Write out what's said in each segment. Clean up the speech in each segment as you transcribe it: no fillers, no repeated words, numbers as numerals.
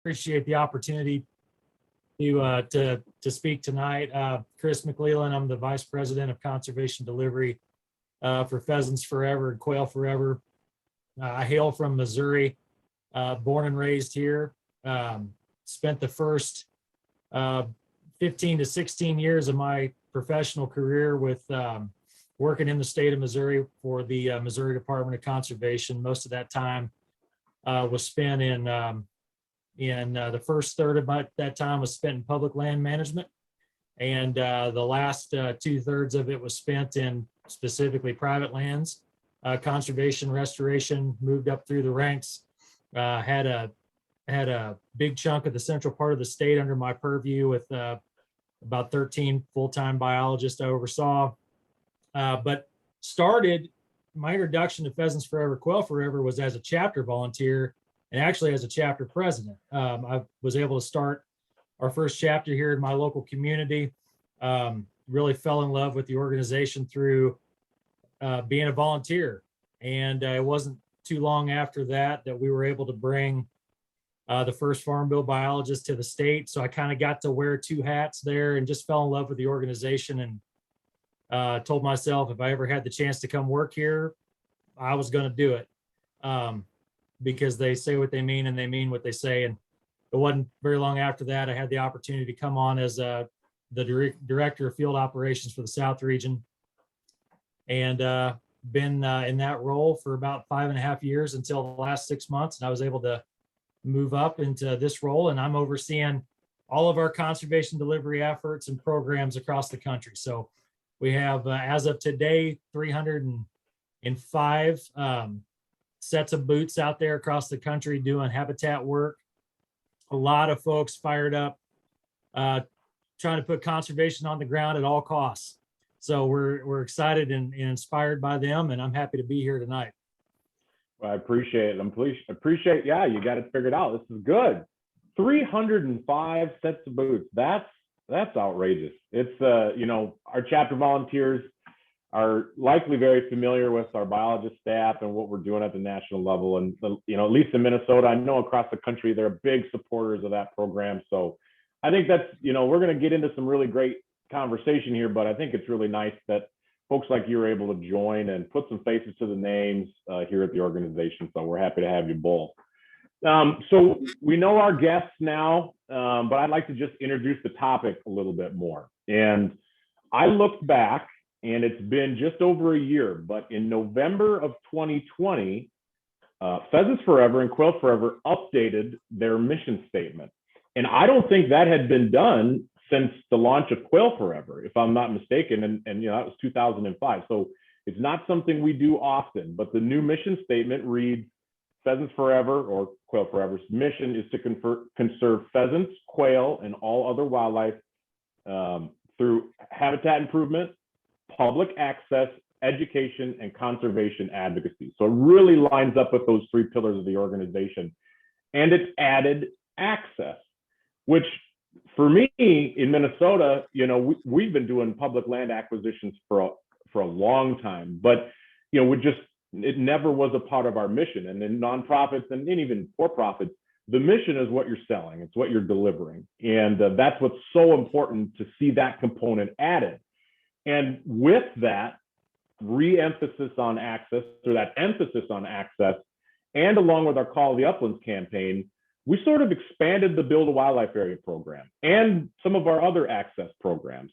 appreciate the opportunity to speak tonight. Chris McLeland, I'm the Vice President of Conservation Delivery for Pheasants Forever and Quail Forever. I hail from Missouri, born and raised here. Spent the first 15 to 16 years of my professional career with working in the state of Missouri for the Missouri Department of Conservation. Most of that time was spent in the first third of that time was spent in public land management, and the last 2/3 of it was spent in specifically private lands, conservation, restoration. Moved up through the ranks, had a big chunk of the central part of the state under my purview with about 13 full-time biologists I oversaw. But started my introduction to Pheasants Forever, Quail Forever was as a chapter volunteer and actually as a chapter president. I was able to start our first chapter here in my local community. Really fell in love with the organization through being a volunteer. And it wasn't too long after that we were able to bring the first Farm Bill biologist to the state. So I kind of got to wear two hats there and just fell in love with the organization, and told myself if I ever had the chance to come work here, I was going to do it, because they say what they mean and they mean what they say. And it wasn't very long after that I had the opportunity to come on as the director of field operations for the South region, and been in that role for about 5.5 years until the last 6 months. And I was able to move up into this role, and I'm overseeing all of our conservation delivery efforts and programs across the country. So we have, as of today, 305 sets of boots out there across the country doing habitat work. A lot of folks fired up, trying to put conservation on the ground at all costs. So we're excited and inspired by them, and I'm happy to be here tonight. Well, I appreciate it. Appreciate, yeah, you got it figured out. This is good. 305 sets of boots. That's outrageous. It's our chapter volunteers are likely very familiar with our biologist staff and what we're doing at the national level. And at least in Minnesota, I know across the country, they're big supporters of that program. So I think that's, we're going to get into some really great conversation here, but I think it's really nice that folks like you are able to join and put some faces to the names here at the organization. So we're happy to have you both. So we know our guests now, but I'd like to just introduce the topic a little bit more. And I looked back, and it's been just over a year, but in November of 2020, Pheasants Forever and Quail Forever updated their mission statement. And I don't think that had been done since the launch of Quail Forever, if I'm not mistaken. And that was 2005. So it's not something we do often, but the new mission statement reads, Pheasants Forever, or Quail Forever's mission is to conserve pheasants, quail, and all other wildlife through habitat improvement, public access, education, and conservation advocacy. So it really lines up with those three pillars of the organization. And it's added access, which for me in Minnesota, we've been doing public land acquisitions for a long time, but it never was a part of our mission. And in nonprofits and even for-profits, the mission is what you're selling. It's what you're delivering. And that's what's so important to see that component added. And with that re-emphasis on access, or that emphasis on access, and along with our Call of the Uplands campaign, we sort of expanded the Build a Wildlife Area program and some of our other access programs.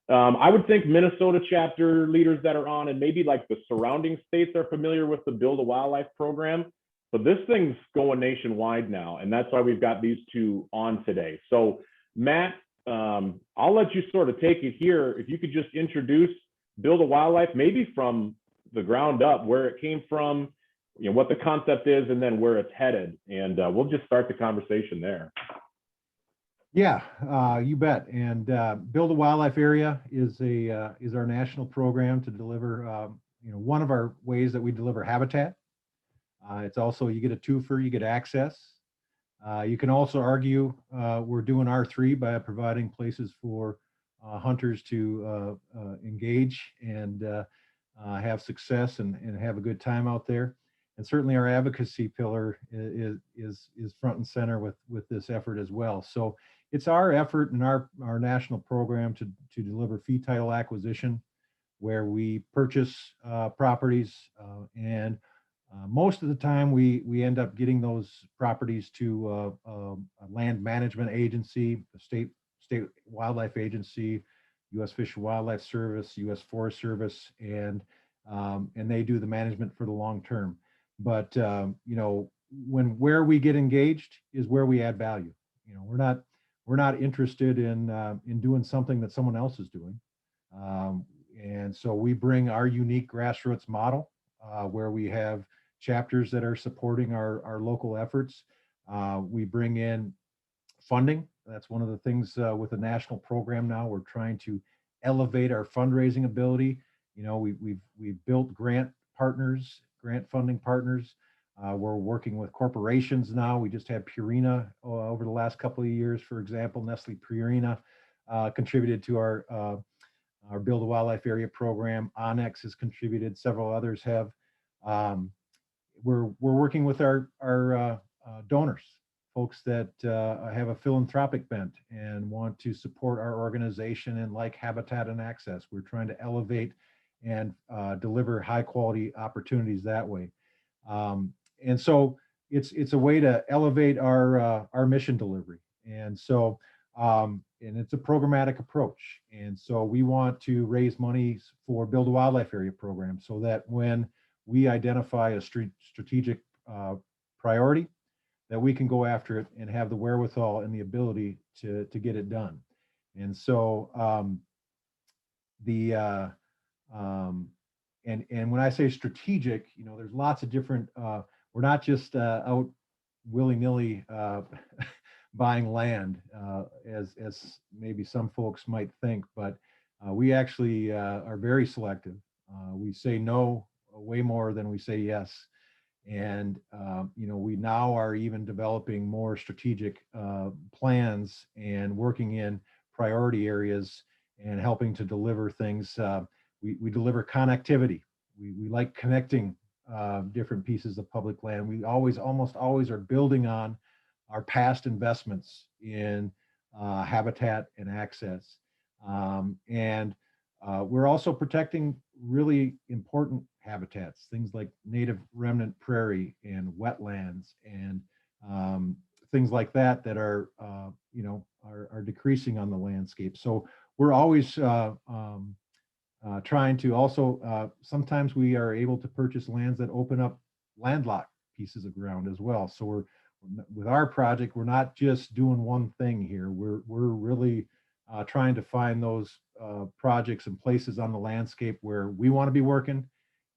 I would think Minnesota chapter leaders that are on, and maybe like the surrounding states, are familiar with the Build a Wildlife program, but this thing's going nationwide now. And that's why we've got these two on today. So Matt, I'll let you sort of take it here. If you could just introduce Build a Wildlife, maybe from the ground up, where it came from, what the concept is, and then where it's headed. And we'll just start the conversation there. Yeah, you bet. And Build a Wildlife Area is our national program to deliver, one of our ways that we deliver habitat. It's also, you get a twofer, you get access. You can also argue we're doing R3 by providing places for hunters to engage and have success and have a good time out there. and certainly our advocacy pillar is front and center with this effort as well. So it's our effort and our national program to deliver fee title acquisition, where we purchase properties, and most of the time we end up getting those properties to a land management agency, a state wildlife agency, U.S. Fish and Wildlife Service, U.S. Forest Service, and they do the management for the long term. But you know, where we get engaged is where we add value. You know, we're not interested in doing something that someone else is doing. And so we bring our unique grassroots model, where we have chapters that are supporting our local efforts. We bring in funding. That's one of the things with the national program now. We're trying to elevate our fundraising ability. You know, we've built grant funding partners. We're working with corporations now. We just had Purina over the last couple of years, for example. Nestle Purina contributed to our Build a Wildlife Area program. Onyx has contributed. Several others have. We're working with our donors, folks that have a philanthropic bent and want to support our organization and like Habitat and Access. We're trying to elevate and deliver high quality opportunities that way. And so it's a way to elevate our mission delivery. And so and it's a programmatic approach. And so we want to raise money for Build a Wildlife Area program, so that when we identify a strategic priority, that we can go after it and have the wherewithal and the ability to get it done. And so and when I say strategic, you know, there's lots of different, we're not just out willy-nilly buying land, as maybe some folks might think, but we actually are very selective. We say no way more than we say yes. And, you know, we now are even developing more strategic plans and working in priority areas and helping to deliver things. We deliver connectivity. We like connecting different pieces of public land. We almost always are building on our past investments in habitat and access. And we're also protecting really important habitats, things like native remnant prairie and wetlands and things like that are, you know, are decreasing on the landscape. So we're always trying to also, sometimes we are able to purchase lands that open up landlocked pieces of ground as well. So with our project, we're not just doing one thing here. We're really trying to find those projects and places on the landscape where we want to be working,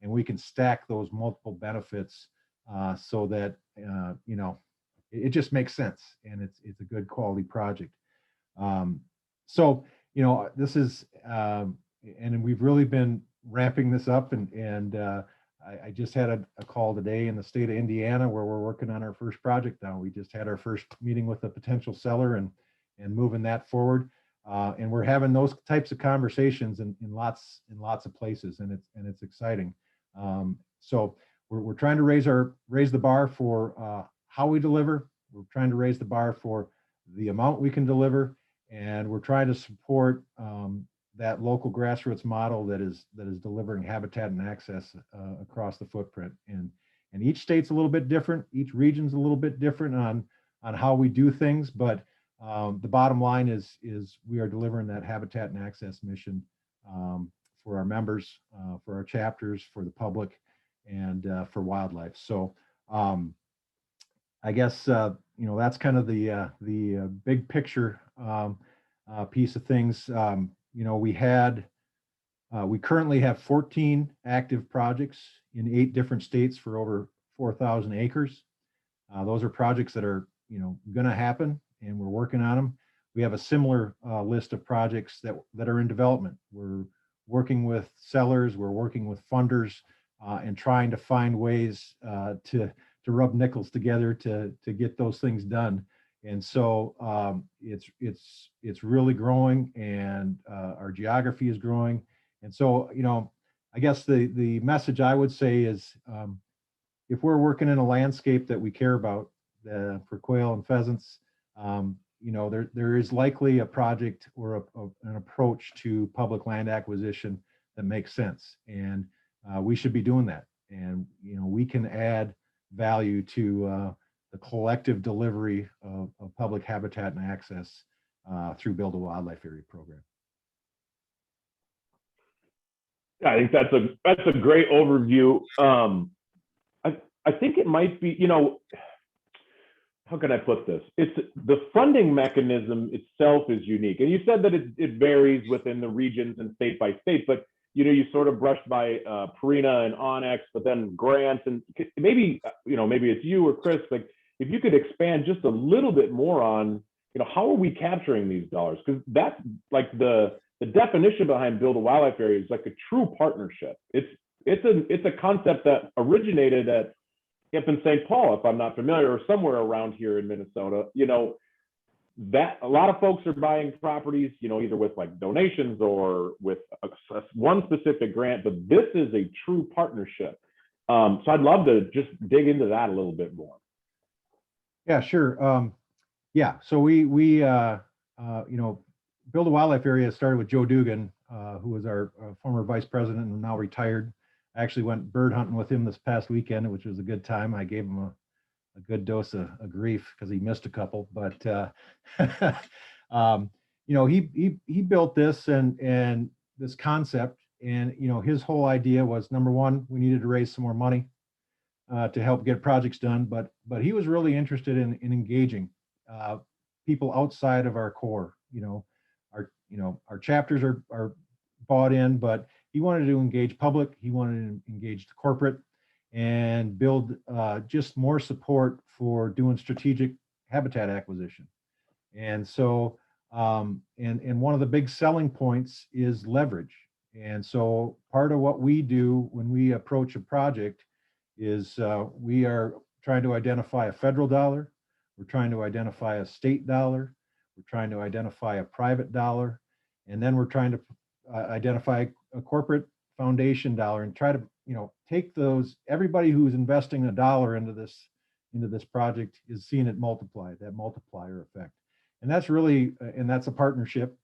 and we can stack those multiple benefits so that you know, it just makes sense, and it's a good quality project. So you know, this is and we've really been ramping this up, and I just had a call today in the state of Indiana where we're working on our first project now. We just had our first meeting with a potential seller and moving that forward. And we're having those types of conversations in lots of places, and it's exciting. So we're trying to raise the bar for how we deliver. We're trying to raise the bar for the amount we can deliver, and we're trying to support that local grassroots model that is delivering habitat and access across the footprint. And each state's a little bit different. Each region's a little bit different on how we do things, but the bottom line is we are delivering that habitat and access mission for our members, for our chapters, for the public, and for wildlife. So I guess you know, that's kind of the big picture piece of things. You know, we currently have 14 active projects in 8 different states for over 4,000 acres. Those are projects that are, you know, going to happen, and we're working on them. We have a similar list of projects that are in development. We're working with sellers, we're working with funders, and trying to find ways to rub nickels together to get those things done. And so it's really growing, and our geography is growing. And so, you know, I guess the message I would say is, if we're working in a landscape that we care about for quail and pheasants, there is likely a project or an approach to public land acquisition that makes sense. And we should be doing that. And, we can add value to the collective delivery of public habitat and access through Build a Wildlife Area program. I think that's a great overview. I think it might be, how can I put this? It's the funding mechanism itself is unique. And you said that it varies within the regions and state by state, but you sort of brushed by Purina and Onyx, but then grants, and maybe it's you or Chris, like if you could expand just a little bit more on, how are we capturing these dollars? Because that's like the definition behind Build a Wildlife Area is like a true partnership. It's a concept that originated at up in St. Paul, if I'm not familiar, or somewhere around here in Minnesota. That a lot of folks are buying properties, either with like donations or with one specific grant, but this is a true partnership. So I'd love to just dig into that a little bit more. Yeah, sure. So we Build a Wildlife Area started with Joe Dugan, who was our former vice president and now retired. I actually went bird hunting with him this past weekend, which was a good time. I gave him a good dose of grief because he missed a couple, but he built this and this concept, and his whole idea was, number one, we needed to raise some more money to help get projects done, but he was really interested in engaging people outside of our core. Our chapters are bought in, but he wanted to engage public, he wanted to engage the corporate, and build just more support for doing strategic habitat acquisition. And so, and one of the big selling points is leverage. And so part of what we do when we approach a project is we are trying to identify a federal dollar, we're trying to identify a state dollar, we're trying to identify a private dollar, and then we're trying to identify a corporate foundation dollar, and try to take those. Everybody who's investing $1 into this project is seeing it multiply, that multiplier effect. And that's really, and that's a partnership.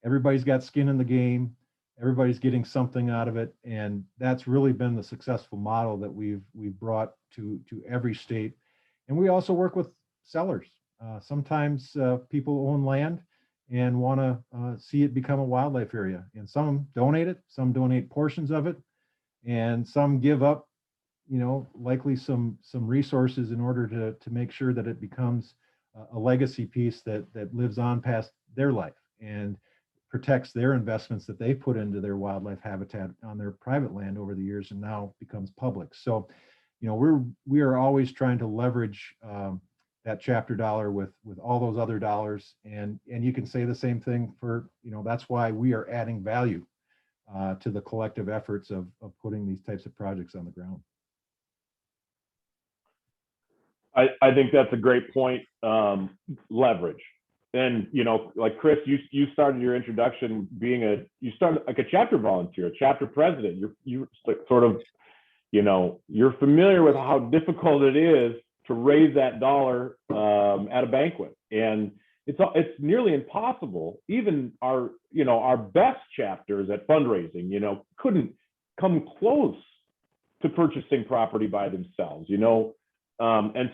Everybody's got skin in the game, everybody's getting something out of it, and that's really been the successful model that we've brought to every state. And we also work with sellers. Sometimes people own land and want to see it become a wildlife area, and some donate it, some donate portions of it, and some give up, likely some resources in order to make sure that it becomes a legacy piece that lives on past their life and protects their investments that they put into their wildlife habitat on their private land over the years and now becomes public. So, we are always trying to leverage that chapter dollar with all those other dollars, and you can say the same thing for, that's why we are adding value to the collective efforts of putting these types of projects on the ground. I think that's a great point. Leverage. And like Chris, you started your introduction you started like a chapter volunteer, a chapter president. You sort of, you're familiar with how difficult it is to raise that dollar at a banquet, and it's nearly impossible. Even our best chapters at fundraising, couldn't come close to purchasing property by themselves. And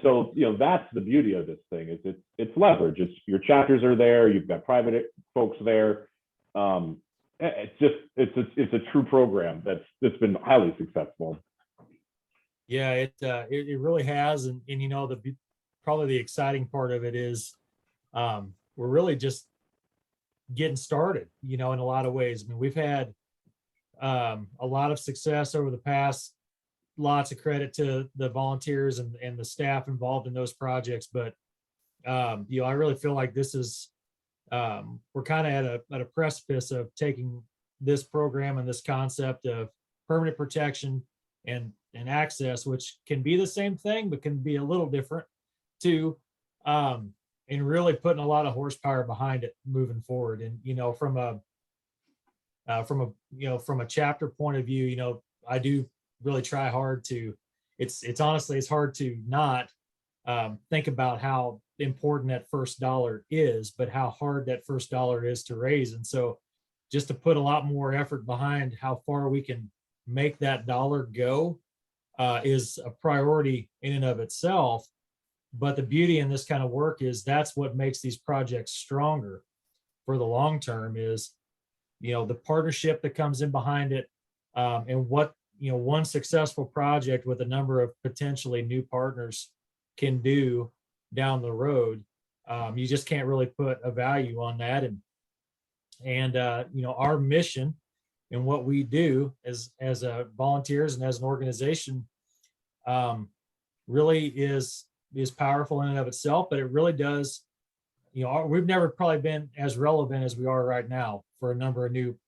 so that's the beauty of this thing, is it's leverage. It's your chapters are there, you've got private folks there. It's a true program that's been highly successful. Yeah, it really has, and probably the exciting part of it is we're really just getting started. In a lot of ways. I mean, we've had a lot of success over the past. Lots of credit to the volunteers and the staff involved in those projects, but I really feel like this is we're kind of at a precipice of taking this program and this concept of permanent protection and access, which can be the same thing but can be a little different too, and really putting a lot of horsepower behind it moving forward. And from a chapter point of view, I do really try hard to it's honestly, it's hard to not think about how important that first dollar is, but how hard that first dollar is to raise. And so just to put a lot more effort behind how far we can make that dollar go is a priority in and of itself. But the beauty in this kind of work is that's what makes these projects stronger for the long term is, the partnership that comes in behind it, and what, one successful project with a number of potentially new partners can do down the road. You just can't really put a value on that. And our mission and what we do as volunteers and as an organization really is powerful in and of itself, but it really does, we've never probably been as relevant as we are right now for a number of new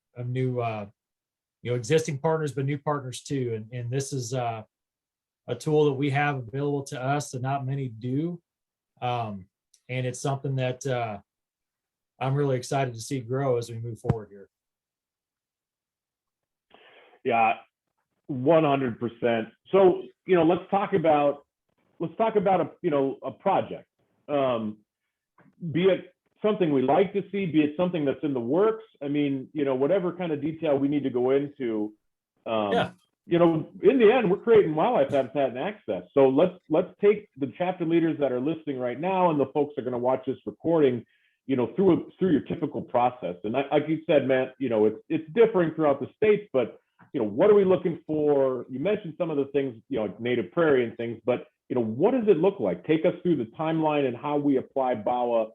existing partners, but new partners too. And this is a tool that we have available to us that not many do. And it's something that I'm really excited to see grow as we move forward here. Yeah, 100%. So, let's talk about a project, be it something we like to see, be it something that's in the works. I mean, whatever kind of detail we need to go into. Yeah. In the end, we're creating wildlife habitat and access. So let's take the chapter leaders that are listening right now and the folks that are going to watch this recording, through your typical process. And like you said, Matt, it's differing throughout the states, but what are we looking for? You mentioned some of the things, like native prairie and things, but what does it look like? Take us through the timeline and how we apply BAWA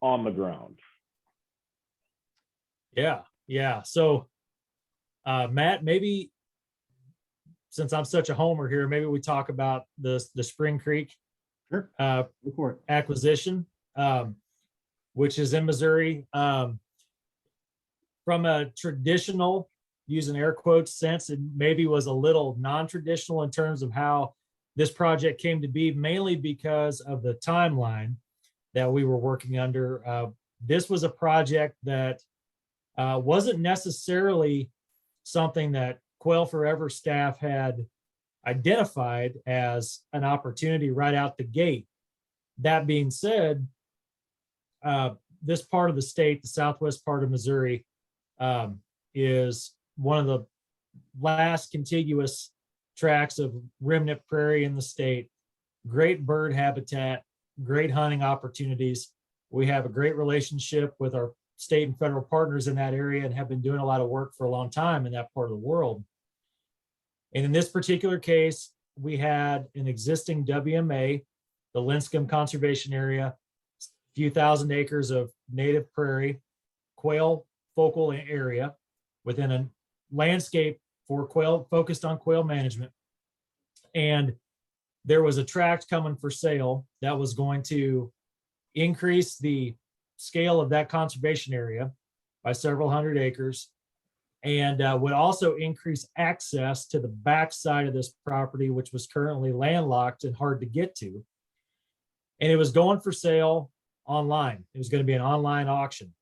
on the ground. Yeah. So, Matt, maybe since I'm such a homer here, maybe we talk about the Spring Creek acquisition, which is in Missouri. From a traditional, using air quotes, sense, it maybe was a little non-traditional in terms of how this project came to be, mainly because of the timeline that we were working under. This was a project that wasn't necessarily something that Quail Forever staff had identified as an opportunity right out the gate. That being said, this part of the state, the southwest part of Missouri, is one of the last contiguous tracts of remnant prairie in the state. Great bird habitat, great hunting opportunities. We have a great relationship with our state and federal partners in that area and have been doing a lot of work for a long time in that part of the world. And in this particular case, we had an existing WMA, the Linscomb Conservation Area, a few thousand acres of native prairie, quail focal area within a landscape for quail, focused on quail management. And there was a tract coming for sale that was going to increase the scale of that conservation area by several hundred acres, and would also increase access to the backside of this property, which was currently landlocked and hard to get to. And it was going for sale online. It was going to be an online auction.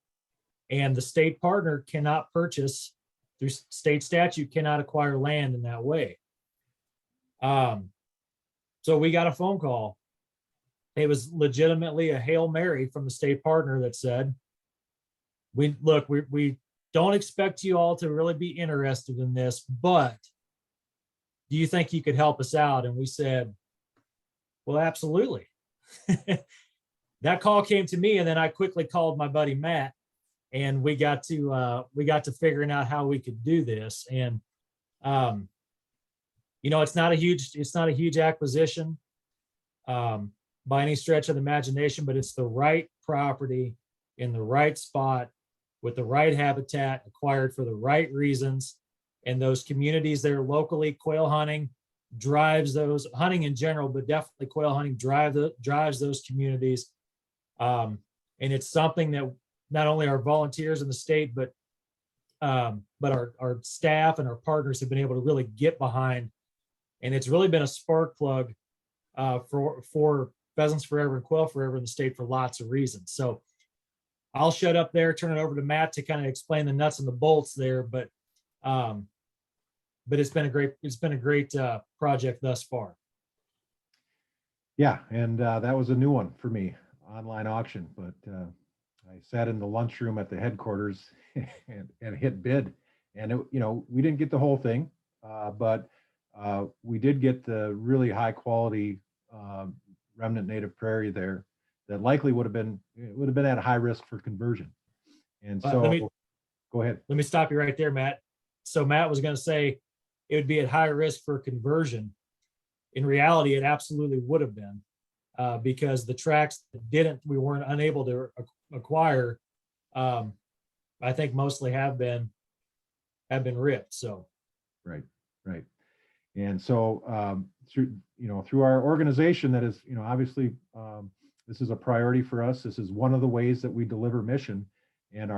And the state partner cannot purchase, through state statute, cannot acquire land in that way. So we got a phone call. It was legitimately a Hail Mary from the state partner that said, we don't expect you all to really be interested in this, but do you think you could help us out? And we said, well, absolutely. That call came to me, and then I quickly called my buddy Matt, and we got to figuring out how we could do this. And it's not a huge acquisition by any stretch of the imagination, but it's the right property in the right spot with the right habitat, acquired for the right reasons. And those communities there locally, quail hunting drives those, hunting in general, but definitely quail hunting drives those communities. And it's something that not only our volunteers in the state, but our staff and our partners have been able to really get behind. And it's really been a spark plug for Pheasants Forever and Quail Forever in the state for lots of reasons. So I'll shut up there, turn it over to Matt to kind of explain the nuts and the bolts there. But it's been a great project thus far. Yeah, and that was a new one for me, online auction. But I sat in the lunchroom at the headquarters and hit bid, and we didn't get the whole thing, but we did get the really high quality remnant native prairie there that likely would have been at a high risk for conversion. And Let so, me go ahead. let me stop you right there, Matt. So Matt was going to say it would be at high risk for conversion. In reality, it absolutely would have been, because the tracks that we weren't unable to acquire, I think mostly have been ripped. So Right, right. And so through our organization, that is, obviously, this is a priority for us. This is one of the ways that we deliver mission. And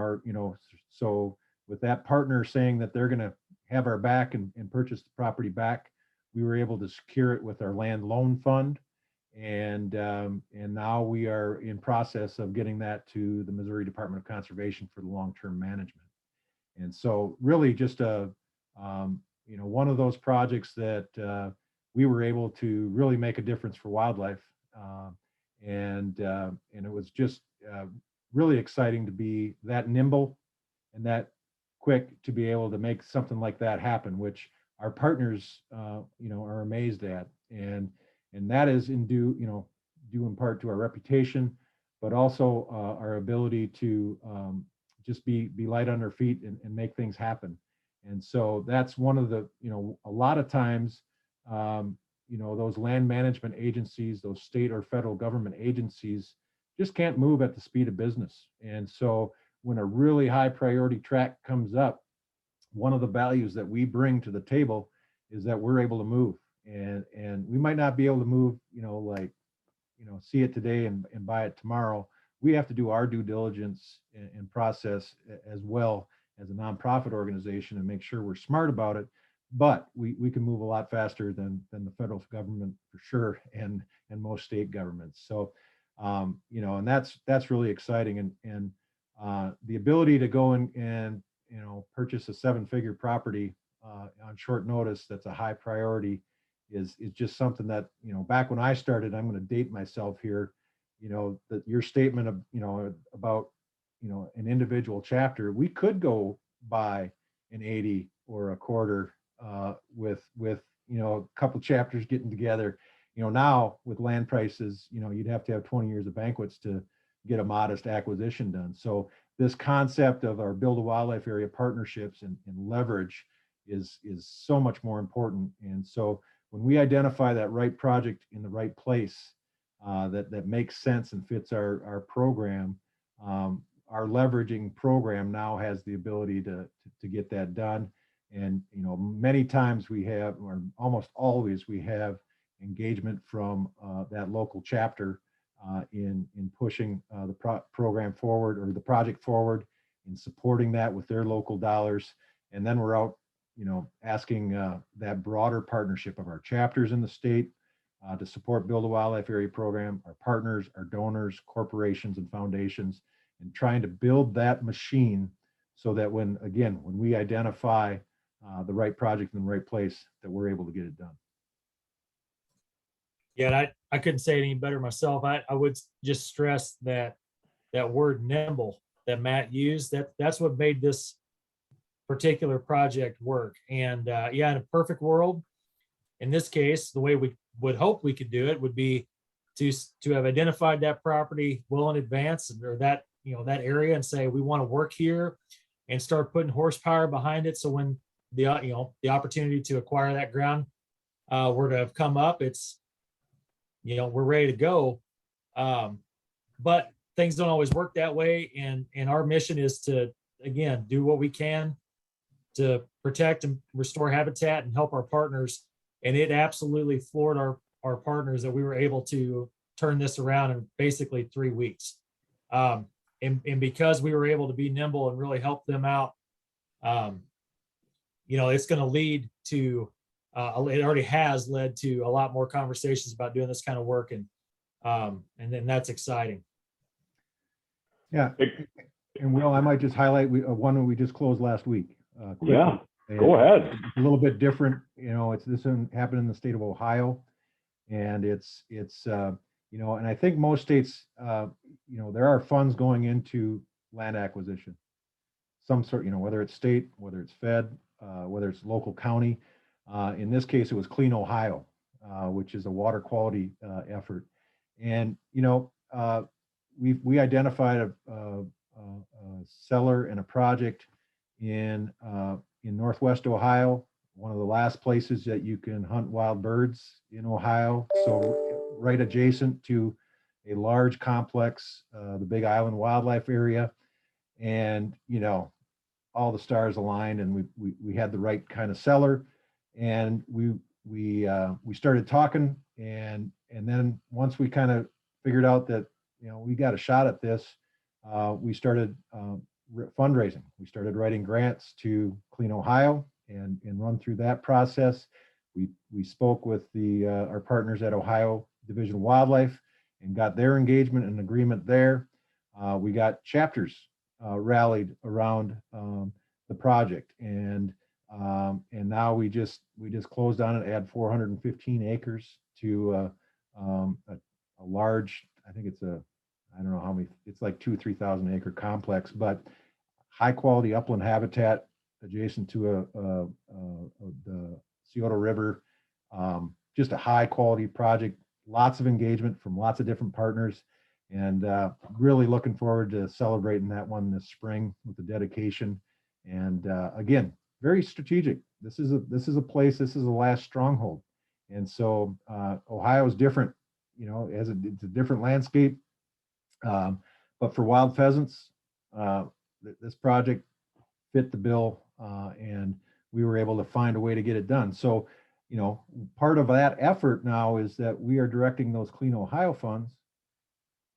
so with that partner saying that they're going to have our back and purchase the property back, we were able to secure it with our land loan fund. And now we are in process of getting that to the Missouri Department of Conservation for the long-term management. And so really just one of those projects that we were able to really make a difference for wildlife. And it was just really exciting to be that nimble and that quick to be able to make something like that happen, which our partners, are amazed at. And that is due in part to our reputation, but also our ability to just be light on our feet and make things happen. And so that's one of the, a lot of times, those land management agencies, those state or federal government agencies just can't move at the speed of business. And so when a really high priority track comes up, one of the values that we bring to the table is that we're able to move. And we might not be able to move, see it today and buy it tomorrow. We have to do our due diligence and process as well as a nonprofit organization and make sure we're smart about it. But we can move a lot faster than the federal government for sure, and most state governments. So, and that's really exciting. And the ability to go and purchase a 7-figure property on short notice that's a high priority is just something that, back when I started, I'm going to date myself here, that your statement of, about, an individual chapter, we could go buy an 80 or a quarter with a couple chapters getting together. Now with land prices, you'd have to have 20 years of banquets to get a modest acquisition done. So this concept of our Build a Wildlife Area partnerships and leverage is so much more important. And so when we identify that right project in the right place, that makes sense and fits our program, our leveraging program now has the ability to get that done. And many times we have, or almost always we have, engagement from that local chapter in pushing the program forward, or the project forward, in supporting that with their local dollars. And then we're out, asking that broader partnership of our chapters in the state to support Build a Wildlife Area program, our partners, our donors, corporations, and foundations, and trying to build that machine so that when we identify the right project in the right place, that we're able to get it done. yeah, I couldn't say it any better myself. I would just stress that word nimble that Matt used, that's what made this particular project work. And in a perfect world, in this case, the way we would hope we could do it would be to have identified that property well in advance, or that that area, and say we want to work here, and start putting horsepower behind it. So when the opportunity to acquire that ground were to have come up, it's we're ready to go. But things don't always work that way, and our mission is to, again, do what we can to protect and restore habitat and help our partners. And it absolutely floored our partners that we were able to turn this around in basically 3 weeks. And because we were able to be nimble and really help them out, it's going to lead to, it already has led to a lot more conversations about doing this kind of work. And then that's exciting. Yeah. And Will, I might just highlight one we just closed last week. Quickly. Yeah, go ahead. It's a little bit different. This one happened in the state of Ohio. And and I think most states, there are funds going into land acquisition, some sort, whether it's state, whether it's fed, whether it's local county. In this case, it was Clean Ohio, which is a water quality effort. And, we identified a seller and a project in Northwest Ohio, one of the last places that you can hunt wild birds in Ohio. So right adjacent to a large complex, the Big Island Wildlife Area. And, all the stars aligned, and we had the right kind of seller. And we started talking, and then once we kind of figured out that, we got a shot at this, we started fundraising. We started writing grants to Clean Ohio and run through that process. We spoke with our partners at Ohio Division of Wildlife and got their engagement and agreement there. We got chapters rallied around the project, and now we just closed on it, add 415 acres to a large, I think I don't know how many, it's like 2,000 or 3,000 acre complex, but high quality upland habitat adjacent to the Scioto River. Just a high quality project, lots of engagement from lots of different partners, and really looking forward to celebrating that one this spring with the dedication. And again, very strategic. This is a place, this is the last stronghold. And so Ohio is different, it's a different landscape. But for wild pheasants, this project fit the bill, and we were able to find a way to get it done. So, part of that effort now is that we are directing those Clean Ohio funds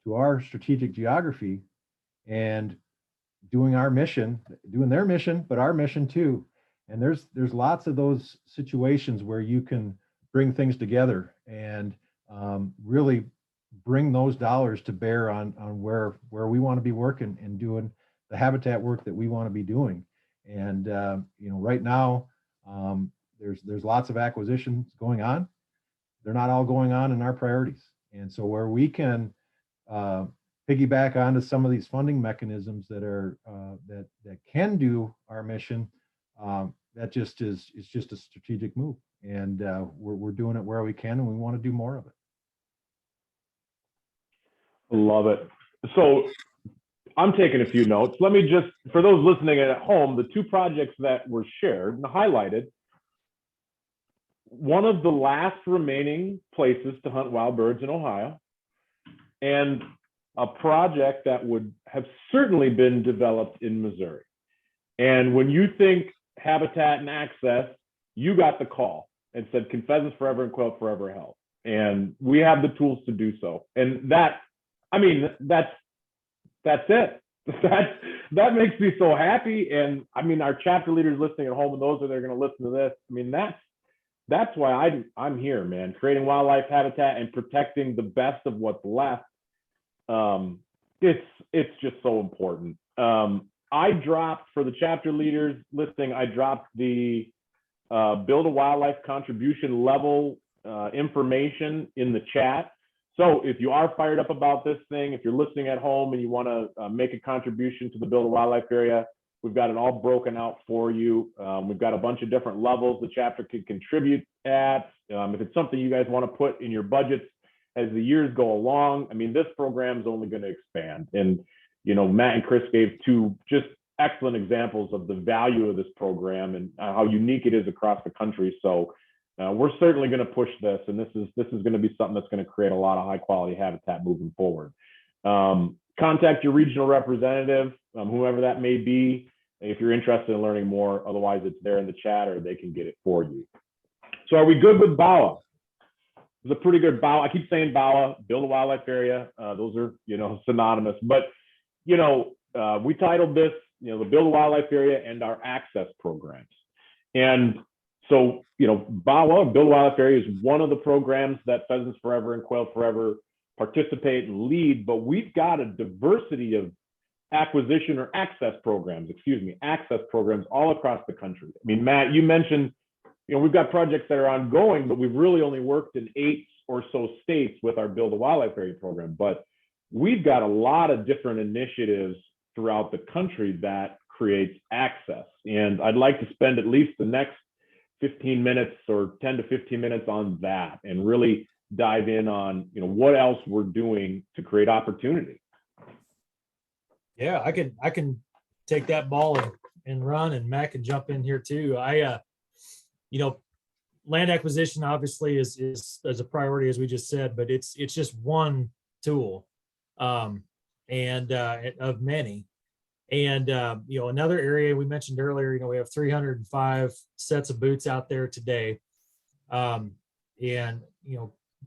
to our strategic geography and doing their mission, but our mission too. And there's lots of those situations where you can bring things together and really bring those dollars to bear on where we want to be working and doing the habitat work that we want to be doing. And right now there's lots of acquisitions going on. They're not all going on in our priorities. And so where we can piggyback onto some of these funding mechanisms that are that can do our mission, that just is just a strategic move. And we're doing it where we can, and we want to do more of it. Love it. So I'm taking a few notes. Let me just, for those listening at home, the two projects that were shared and highlighted, one of the last remaining places to hunt wild birds in Ohio, and a project that would have certainly been developed in Missouri. And when you think habitat and access, you got the call and said, can Pheasants Forever and Quail Forever help? And we have the tools to do so. And that's it. That makes me so happy. And I mean, our chapter leaders listening at home, and those that are going to listen to this, I mean, that's why I'm here, man. Creating wildlife habitat and protecting the best of what's left. It's just so important. I dropped, for the chapter leaders listening, I dropped the Build a Wildlife contribution level information in the chat. So if you are fired up about this thing, if you're listening at home and you want to make a contribution to the Build a Wildlife area, we've got it all broken out for you. We've got a bunch of different levels the chapter can contribute at. If it's something you guys want to put in your budgets as the years go along, I mean, this program is only going to expand. And, Matt and Chris gave two just excellent examples of the value of this program and how unique it is across the country. So we're certainly going to push this, and this is going to be something that's going to create a lot of high quality habitat moving forward. Contact your regional representative, whoever that may be, if you're interested in learning more. Otherwise, it's there in the chat, or they can get it for you. So are we good with BAWA? It's a pretty good BAWA. I keep saying BAWA, Build a Wildlife Area. Those are, synonymous. But, we titled this, the Build a Wildlife Area and our access programs. And so, BAWA, Build a Wildlife Area, is one of the programs that Pheasants Forever and Quail Forever participate and lead, but we've got a diversity of acquisition or access programs all across the country. I mean, Matt, you mentioned, we've got projects that are ongoing, but we've really only worked in 8 or so states with our Build a Wildlife Area program, but we've got a lot of different initiatives throughout the country that creates access. And I'd like to spend at least the next 15 minutes or 10 to 15 minutes on that and really dive in on, what else we're doing to create opportunity. Yeah, I can take that ball and run, and Matt can jump in here too. Land acquisition obviously is a priority, as we just said, but it's just one tool, and of many. And another area we mentioned earlier, we have 305 sets of boots out there today, and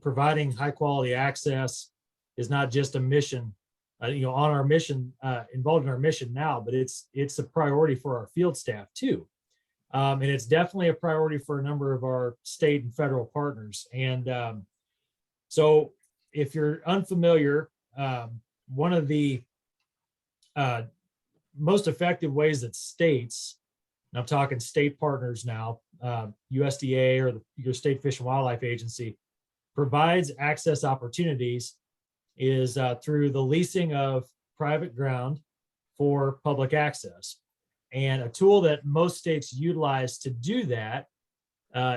providing high quality access is not just a mission, on our mission, involved in our mission now, but it's a priority for our field staff too. And it's definitely a priority for a number of our state and federal partners. And so if you're unfamiliar, one of the most effective ways that states, and I'm talking state partners now, USDA or your state Fish and Wildlife Agency, provides access opportunities is through the leasing of private ground for public access. And a tool that most states utilize to do that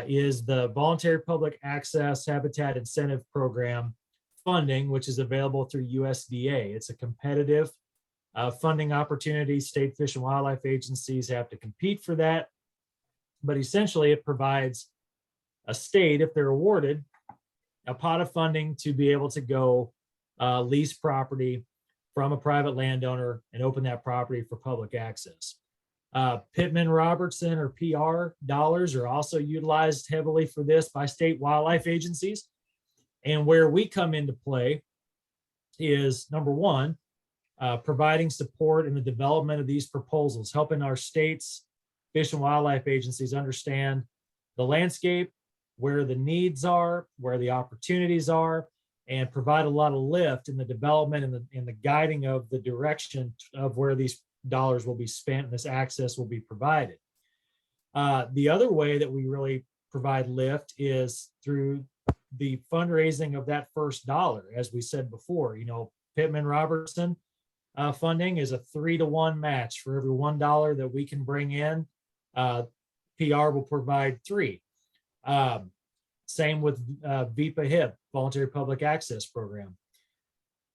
is the Voluntary Public Access Habitat Incentive Program funding, which is available through USDA. It's a competitive funding opportunity. State Fish and Wildlife Agencies have to compete for that. But essentially, it provides a state, if they're awarded, a pot of funding to be able to go lease property from a private landowner and open that property for public access. Pittman-Robertson or PR dollars are also utilized heavily for this by state wildlife agencies. And where we come into play is, number one, providing support in the development of these proposals, helping our state's fish and wildlife agencies understand the landscape, where the needs are, where the opportunities are, and provide a lot of lift in the development and in the guiding of the direction of where these dollars will be spent and this access will be provided. The other way that we really provide lift is through the fundraising of that first dollar. As we said before, Pittman-Robertson funding is a 3-to-1 match. For every $1 that we can bring in, PR will provide 3. Same with VPA HIP, Voluntary Public Access Program.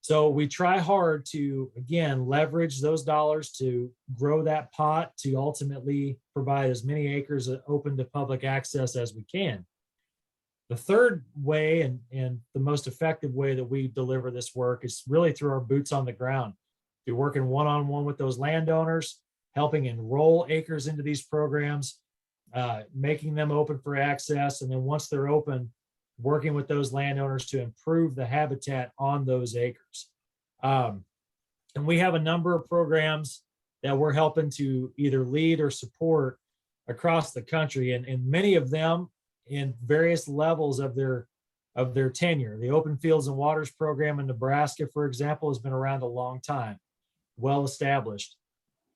So we try hard to, again, leverage those dollars to grow that pot to ultimately provide as many acres open to public access as we can. The third way and the most effective way that we deliver this work is really through our boots on the ground. Through working one-on-one with those landowners, helping enroll acres into these programs, making them open for access, and then once they're open, working with those landowners to improve the habitat on those acres. And we have a number of programs that we're helping to either lead or support across the country, and many of them in various levels of their tenure. The Open Fields and Waters program in Nebraska, for example, has been around a long time, well established.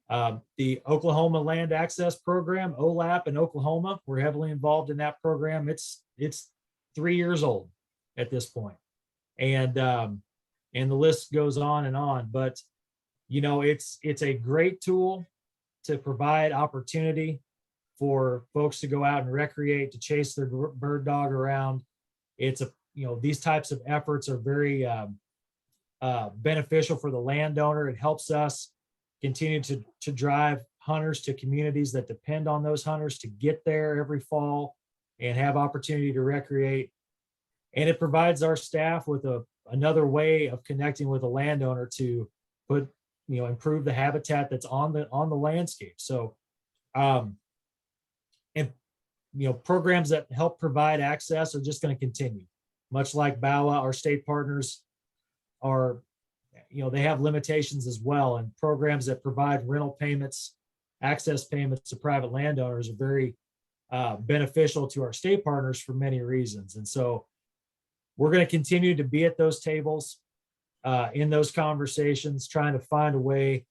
The Oklahoma Land Access Program, OLAP in Oklahoma, we're heavily involved in that program. It's 3 years old at this point. And the list goes on and on, but it's a great tool to provide opportunity for folks to go out and recreate, to chase their bird dog around. These types of efforts are very beneficial for the landowner. It helps us continue to drive hunters to communities that depend on those hunters to get there every fall and have opportunity to recreate. And it provides our staff with another way of connecting with a landowner to improve the habitat that's on the landscape. So, programs that help provide access are just going to continue. Much like BAWA, our state partners are, they have limitations as well. And programs that provide rental payments, access payments to private landowners are very beneficial to our state partners for many reasons. And so we're going to continue to be at those tables, in those conversations, trying to find a way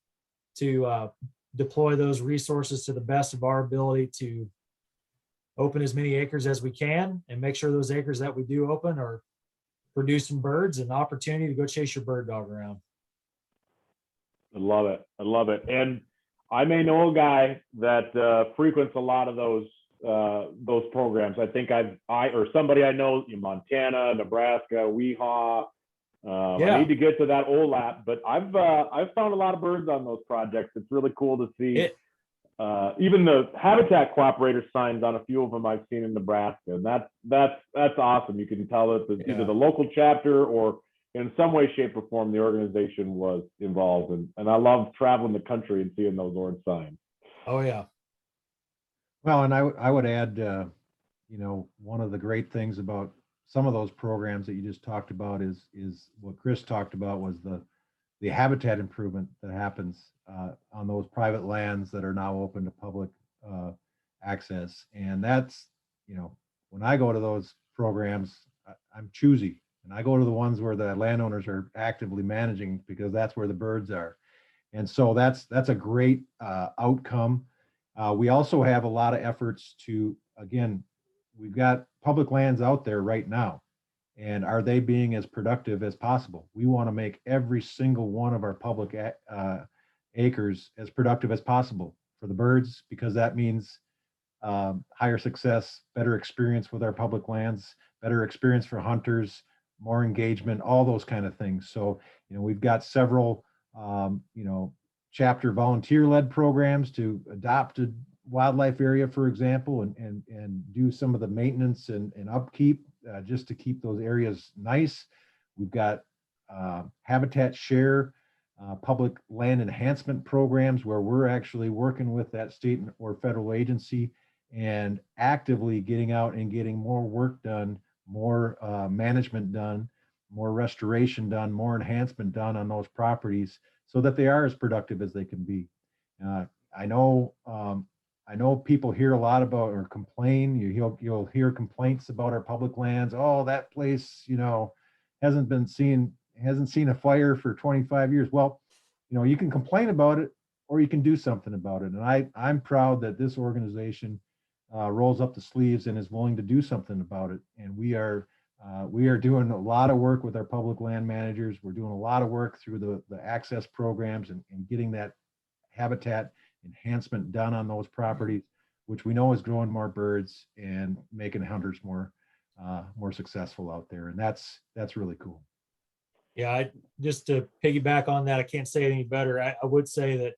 to deploy those resources to the best of our ability to open as many acres as we can and make sure those acres that we do open are producing birds and opportunity to go chase your bird dog around. I love it. I love it. And I may know a guy that frequents a lot of those programs. I think or somebody I know in Montana, Nebraska, Weehaw. I need to get to that OLAP, but I've found a lot of birds on those projects. It's really cool to see. Even the habitat cooperator signs on a few of them I've seen in Nebraska, and that's awesome. You can tell that either the local chapter or in some way, shape, or form the organization was involved. And I love traveling the country and seeing those orange signs. Oh yeah. Well, and I would add, one of the great things about some of those programs that you just talked about is what Chris talked about was the habitat improvement that happens on those private lands that are now open to public access. And that's, when I go to those programs, I'm choosy. And I go to the ones where the landowners are actively managing because that's where the birds are. And so that's a great outcome. We also have a lot of efforts to, again, we've got public lands out there right now. And are they being as productive as possible? We want to make every single one of our public acres as productive as possible for the birds, because that means higher success, better experience with our public lands, better experience for hunters, more engagement, all those kind of things. So, we've got several, chapter volunteer-led programs to adopt a wildlife area, for example, and do some of the maintenance and upkeep just to keep those areas nice. We've got habitat share, public land enhancement programs where we're actually working with that state or federal agency and actively getting out and getting more work done, more management done, more restoration done, more enhancement done on those properties so that they are as productive as they can be. I know people hear a lot about or complain. You'll hear complaints about our public lands. Oh, that place, hasn't seen a fire for 25 years. Well, you can complain about it or you can do something about it. And I'm proud that this organization rolls up the sleeves and is willing to do something about it. And we are doing a lot of work with our public land managers. We're doing a lot of work through the access programs and getting that habitat enhancement done on those properties, which we know is growing more birds and making hunters more successful out there. And that's really cool. Yeah, just to piggyback on that, I can't say it any better. I would say that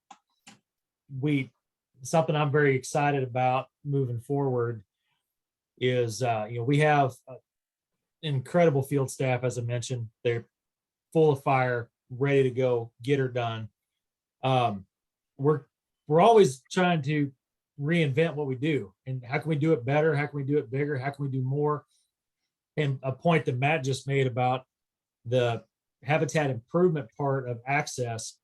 something I'm very excited about moving forward is, we have incredible field staff, as I mentioned. They're full of fire, ready to go, get her done. We're always trying to reinvent what we do, and how can we do it better? How can we do it bigger? How can we do more? And a point that Matt just made about the habitat improvement part of access,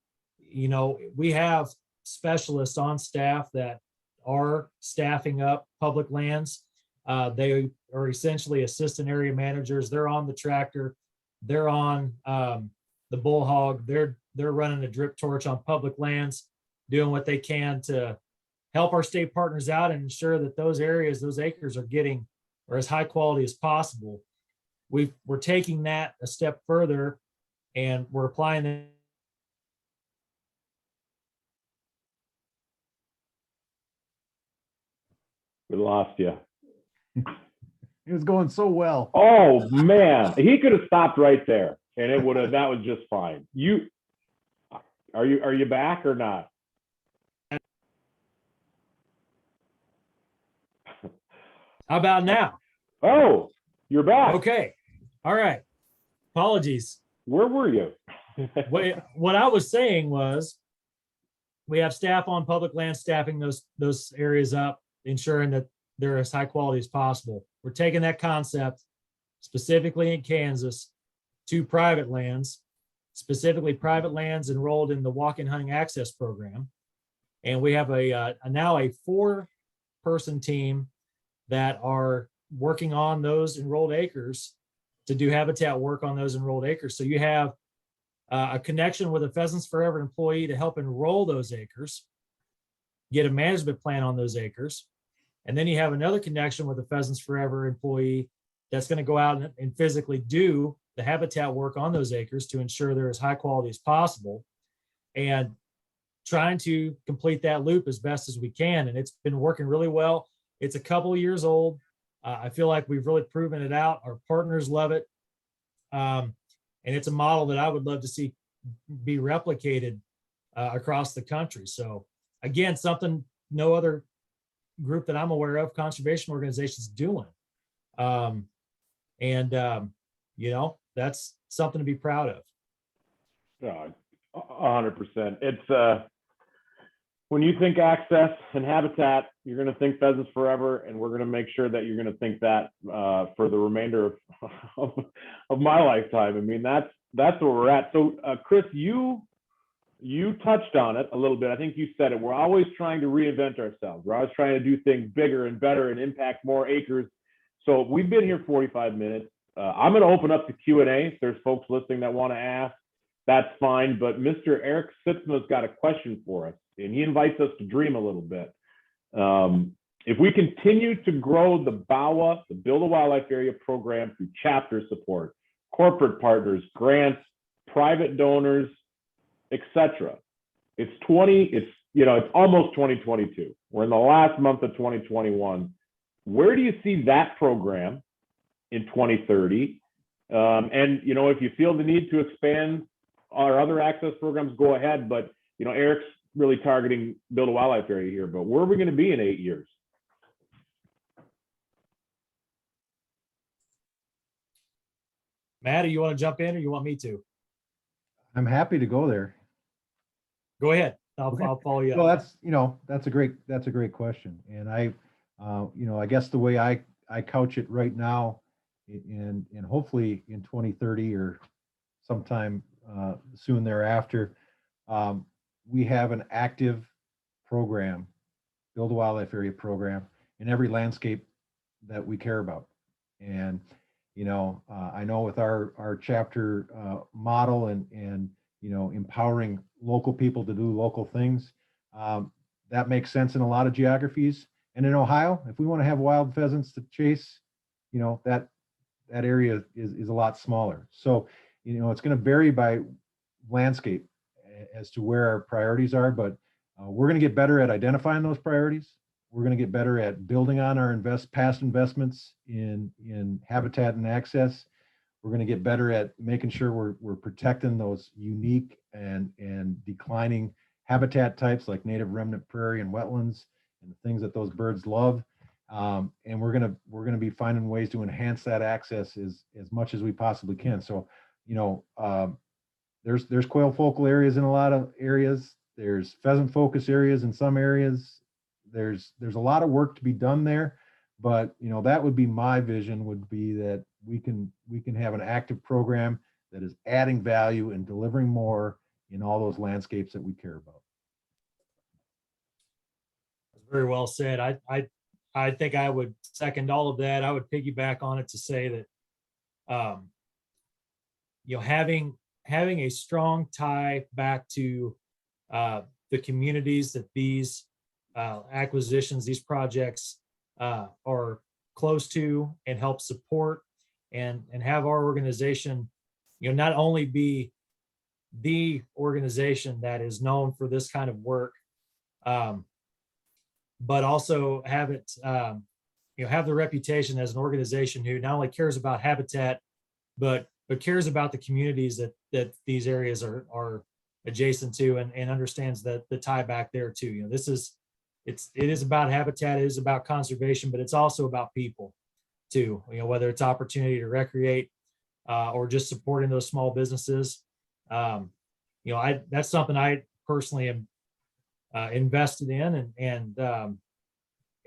we have specialists on staff that are staffing up public lands. They are essentially assistant area managers. They're on the tractor. They're on the bullhog. They're running a drip torch on public lands, doing what they can to help our state partners out and ensure that those areas, those acres are as high quality as possible. We're taking that a step further and we're applying it. We lost you. It was going so well. Oh man, he could have stopped right there and that was just fine. Are you back or not? How about now? Oh, you're back. Okay. All right. Apologies. Where were you? What I was saying was we have staff on public land staffing those areas up, ensuring that they're as high quality as possible. We're taking that concept specifically in Kansas to private lands, specifically private lands enrolled in the walk-in hunting access program. And we have now a 4-person team that are working on those enrolled acres to do habitat work on those enrolled acres. So you have a connection with a Pheasants Forever employee to help enroll those acres, get a management plan on those acres. And then you have another connection with a Pheasants Forever employee that's going to go out and physically do the habitat work on those acres to ensure they're as high quality as possible, and trying to complete that loop as best as we can. And it's been working really well. It's a couple of years old. I feel like we've really proven it out. Our partners love it. And it's a model that I would love to see be replicated across the country. So again, something no other group that I'm aware of, conservation organizations, doing. You know, that's something to be proud of. Yeah, 100%. It's when you think access and habitat, you're going to think Pheasants Forever, and we're going to make sure that you're going to think that for the remainder of my lifetime. I mean, that's where we're at. So, Chris, you touched on it a little bit. I think you said it. We're always trying to reinvent ourselves. We're always trying to do things bigger and better and impact more acres. So we've been here 45 minutes. I'm going to open up the Q&A. If there's folks listening that want to ask, that's fine. But Mr. Eric Sitzma's got a question for us, and he invites us to dream a little bit. If we continue to grow the BAWA, the Build a Wildlife Area program, through chapter support, corporate partners, grants, private donors, etc. It's almost 2022. We're in the last month of 2021. Where do you see that program in 2030? And if you feel the need to expand our other access programs, go ahead. But Eric's really targeting Build a Wildlife Area here. But where are we going to be in 8 years? Matt, do you want to jump in, or you want me to? I'm happy to go there. Go ahead. Okay. I'll follow you. Well, that's a great question. And I guess the way I couch it right now, and hopefully in 2030 or sometime soon thereafter, we have an active program, Build a Wildlife Area program, in every landscape that we care about. And I know with our chapter model and empowering local people to do local things, that makes sense in a lot of geographies. And in Ohio, if we want to have wild pheasants to chase, that area is a lot smaller. So, it's going to vary by landscape as to where our priorities are, but we're going to get better at identifying those priorities. We're going to get better at building on our past investments in habitat and access. We're going to get better at making sure we're protecting those unique and declining habitat types like native remnant prairie and wetlands and the things that those birds love. And we're going to be finding ways to enhance that access as much as we possibly can. So, there's quail focal areas in a lot of areas. There's pheasant focus areas in some areas. There's a lot of work to be done there, but that would be my vision, would be that we can have an active program that is adding value and delivering more in all those landscapes that we care about. Very well said. I think I would second all of that. I would piggyback on it to say that having a strong tie back to the communities that these acquisitions, these projects are close to and help support, and have our organization, not only be the organization that is known for this kind of work, but also have it, have the reputation as an organization who not only cares about habitat, but cares about the communities that these areas are adjacent to, and understands the tie back there too. It is about habitat, it is about conservation, but it's also about people too. Whether it's opportunity to recreate or just supporting those small businesses. That's something I personally am invested in and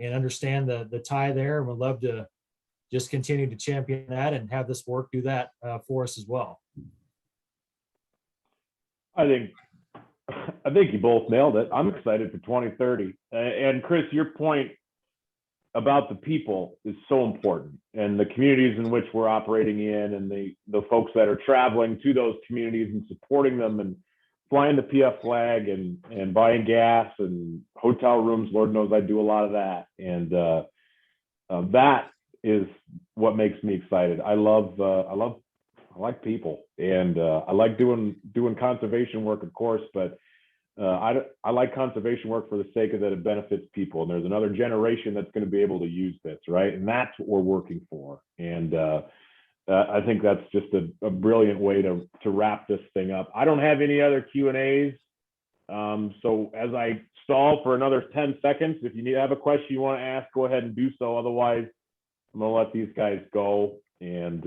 understand the tie there, and would love to just continue to champion that and have this work do that for us as well. I think you both nailed it. I'm excited for 2030. And Chris, your point about the people is so important, and the communities in which we're operating in, and the folks that are traveling to those communities and supporting them, and flying the PF flag and buying gas and hotel rooms. Lord knows I do a lot of that. And that is what makes me excited. I love I like people, and I like doing conservation work, of course, but I like conservation work for the sake of that it benefits people, and there's another generation that's going to be able to use this, right? And that's what we're working for. And I think that's just a brilliant way to wrap this thing up. I don't have any other Q&As. So as I stall for another 10 seconds, if you have a question you want to ask, go ahead and do so. Otherwise, I'm going to let these guys go. And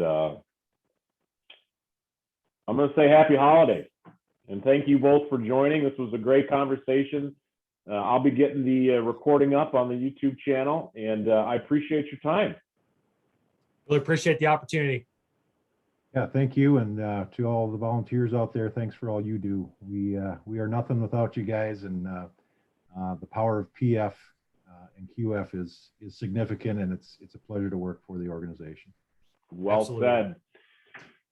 I'm going to say happy holidays. And thank you both for joining. This was a great conversation. I'll be getting the recording up on the YouTube channel, and I appreciate your time. Really appreciate the opportunity. Yeah, thank you. And to all the volunteers out there, thanks for all you do. We are nothing without you guys, and the power of PF and QF is significant, and it's a pleasure to work for the organization. Well Absolutely. said.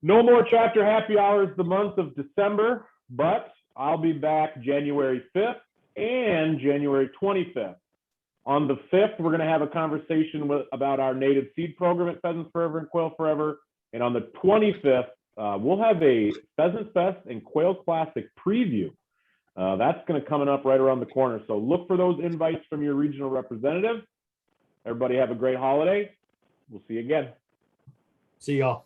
No more chapter happy hours the month of December, but I'll be back January 5th and January 25th. On the 5th, we're going to have a conversation about our native seed program at Pheasants Forever and Quail Forever. And on the 25th, we'll have a Pheasants Fest and Quail Classic preview. That's going to coming up right around the corner. So look for those invites from your regional representative. Everybody have a great holiday. We'll see you again. See y'all.